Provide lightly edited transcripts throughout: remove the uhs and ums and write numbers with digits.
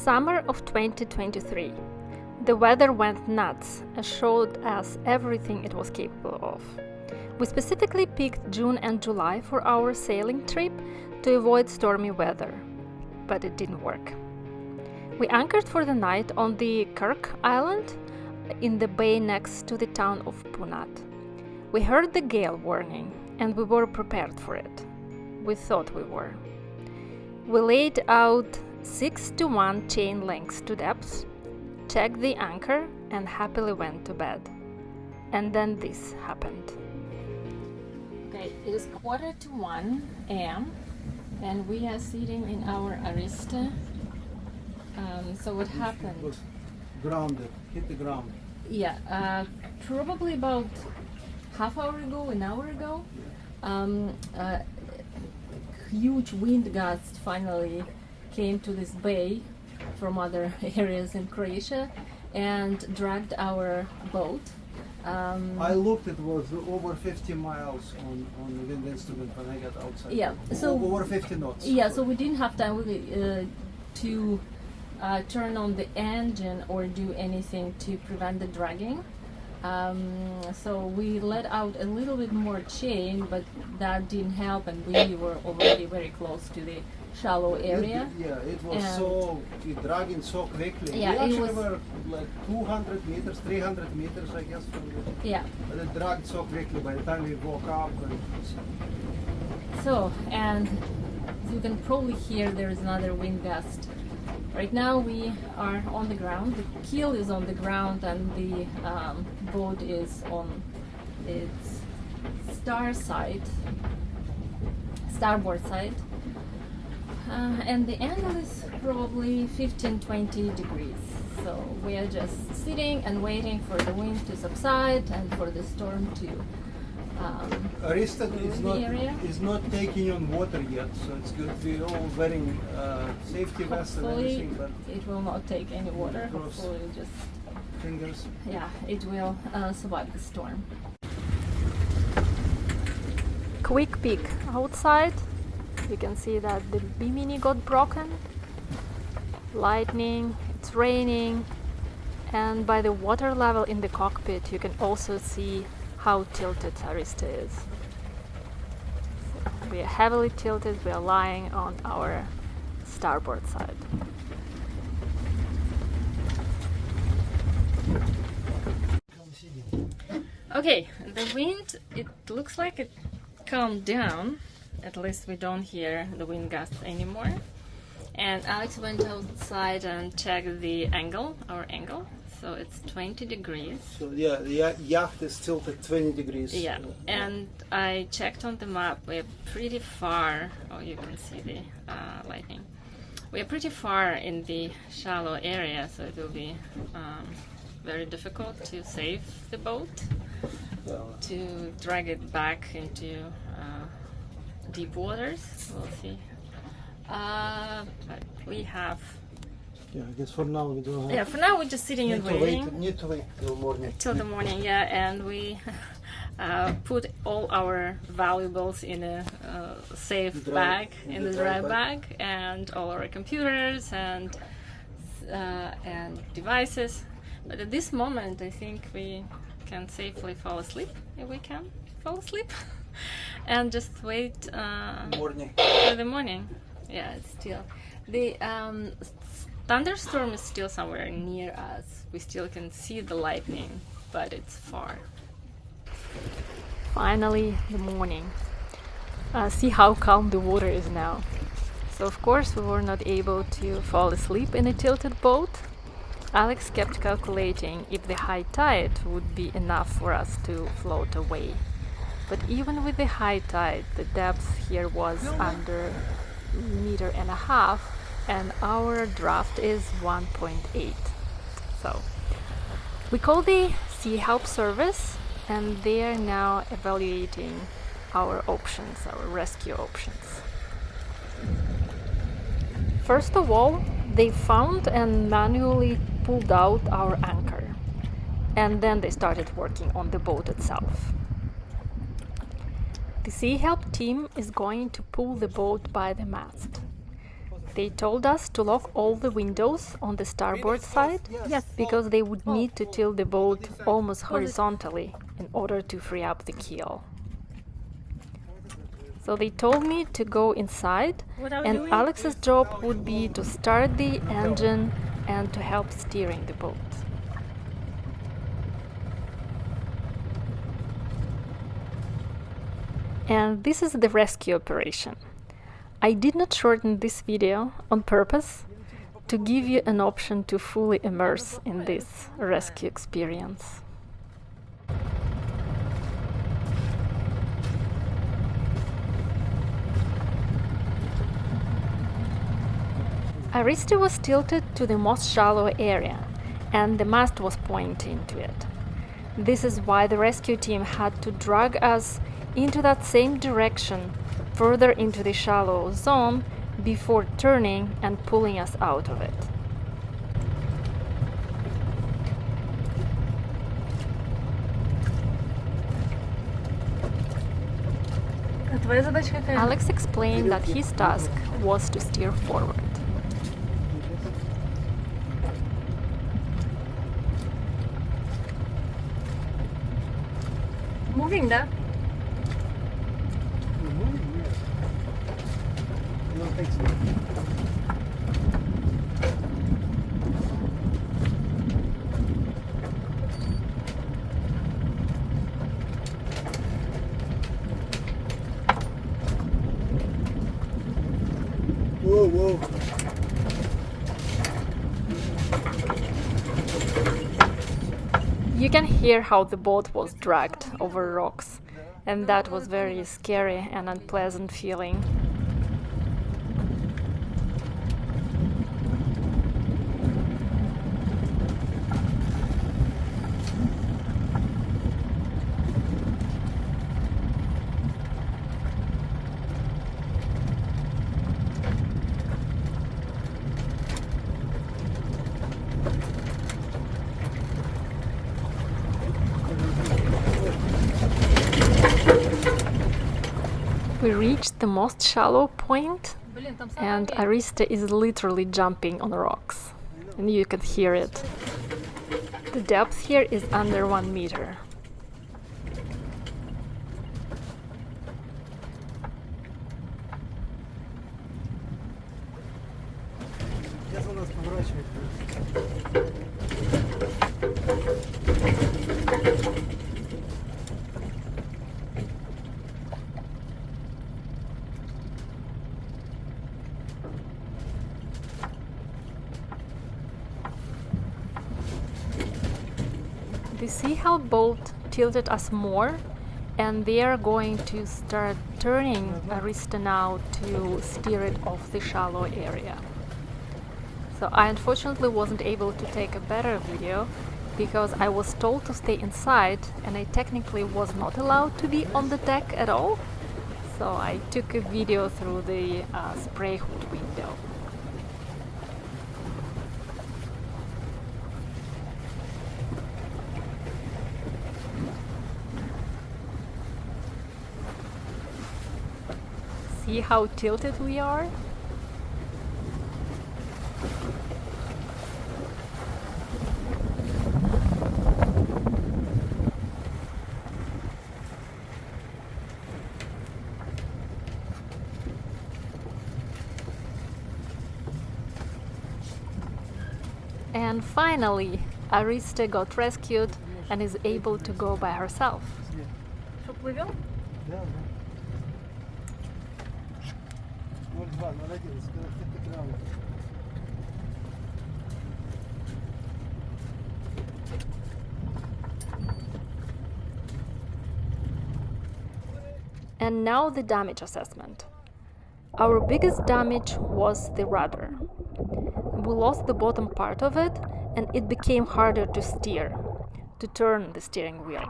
Summer of 2023. The weather went nuts and showed us everything it was capable of. We specifically picked June and July for our sailing trip to avoid stormy weather, but it didn't work. We anchored for the night on the Kirk Island in the bay next to the town of Punat. We heard the gale warning and we were prepared for it. We thought we were. We laid out 6-to-1 chain lengths to depth, checked the anchor, and happily went to bed. And then this happened. Okay, it is 1:45 a.m. and we are sitting in our Arista. So what happened? It was grounded, hit the ground. Yeah, probably about half hour ago, an hour ago. Huge wind gust finally came to this bay from other areas in Croatia and dragged our boat. I looked, it was over 50 miles on the wind instrument when I got outside. Yeah, so over 50 knots. Yeah, so we didn't have time to turn on the engine or do anything to prevent the dragging. So we let out a little bit more chain, but that didn't help, and we were already very close to the shallow area. It was dragging so quickly. Yeah, we actually were like 200 meters, 300 meters, I guess, from the, yeah. But it dragged so quickly by the time we woke up. So, and you can probably hear there is another wind gust. Right now we are on the ground, the keel is on the ground, and the boat is on its starboard side. And the angle is probably 15-20 degrees. So we are just sitting and waiting for the wind to subside and for the storm to Arista is not taking on water yet, so it's good. We're all wearing safety vests and everything, but it will not take any water. Hopefully, just fingers. Yeah, it will survive the storm. Quick peek outside. You can see that the bimini got broken. Lightning. It's raining, and by the water level in the cockpit, you can also see how tilted Arista is. So we are heavily tilted, we are lying on our starboard side. Okay, the wind, it looks like it calmed down. At least we don't hear the wind gusts anymore. And Alex went outside and checked the angle, our angle. So it's 20 degrees. So yeah, the yacht is tilted 20 degrees. Yeah, and I checked on the map. We're pretty far. Oh, you can see the lightning. We're pretty far in the shallow area, so it will be very difficult to save the boat, to drag it back into deep waters. We'll see. But we have. Yeah, I guess for now we don't have. Yeah, for now we're just sitting and waiting. Need to wait till morning. Till the morning, yeah, and we put all our valuables in a safe bag, in the dry bag, and all our computers and devices. But at this moment, I think we can safely fall asleep, if we can fall asleep, and just wait for the morning. Yeah, it's still the thunderstorm is still somewhere near us. We still can see the lightning, but it's far. Finally, the morning. See how calm the water is now. So of course we were not able to fall asleep in a tilted boat. Alex kept calculating if the high tide would be enough for us to float away. But even with the high tide, the depth here was under 1.5 meters, and our draft is 1.8. So we called the Sea Help Service, and they are now evaluating our options, our rescue options. First of all, they found and manually pulled out our anchor, and then they started working on the boat itself. The Sea Help team is going to pull the boat by the mast. They told us to lock all the windows on the starboard side, Yes. because they would need to tilt the boat almost horizontally in order to free up the keel. So they told me to go inside, What are we and doing? Alex's job would be to start the engine and to help steering the boat. And this is the rescue operation. I did not shorten this video on purpose to give you an option to fully immerse in this rescue experience. Arista was tilted to the most shallow area, and the mast was pointing to it. This is why the rescue team had to drag us into that same direction, further into the shallow zone, before turning and pulling us out of it. А твоя задача какая? Alex explained that his task was to steer forward. Moving, да? Whoa, whoa. You can hear how the boat was dragged over rocks, and that was very scary and unpleasant feeling. We reached the most shallow point, Блин, там and Arista is literally jumping on rocks, and you can hear it. The depth here is under 1 meter. Сейчас у нас поворачивает. The sea help boat tilted us more, and they are going to start turning Arista now to steer it off the shallow area. So I unfortunately wasn't able to take a better video because I was told to stay inside, and I technically was not allowed to be on the deck at all. So I took a video through the spray hood window. See how tilted we are? And finally, Arista got rescued and is able to go by herself. Что, плывем? Да, да. 0,2, 0,1, скоростной экран. And now the damage assessment. Our biggest damage was the rudder. We lost the bottom part of it, and it became harder to steer, to turn the steering wheel.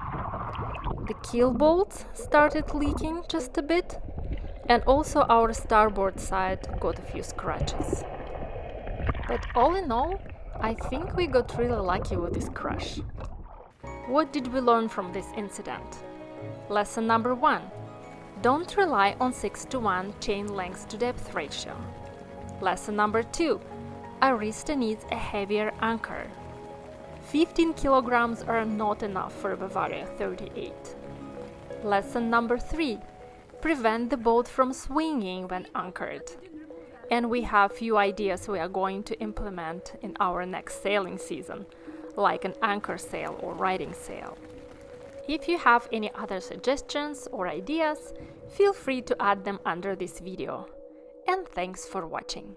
The keel bolts started leaking just a bit, and also our starboard side got a few scratches. But all in all, I think we got really lucky with this crash. What did we learn from this incident? Lesson number 1. Don't rely on 6:1 chain length to depth ratio. Lesson number 2. Arista needs a heavier anchor. 15 kilograms are not enough for Bavaria 38. Lesson number 3. Prevent the boat from swinging when anchored. And we have few ideas we are going to implement in our next sailing season, like an anchor sail or riding sail. If you have any other suggestions or ideas, feel free to add them under this video. And thanks for watching.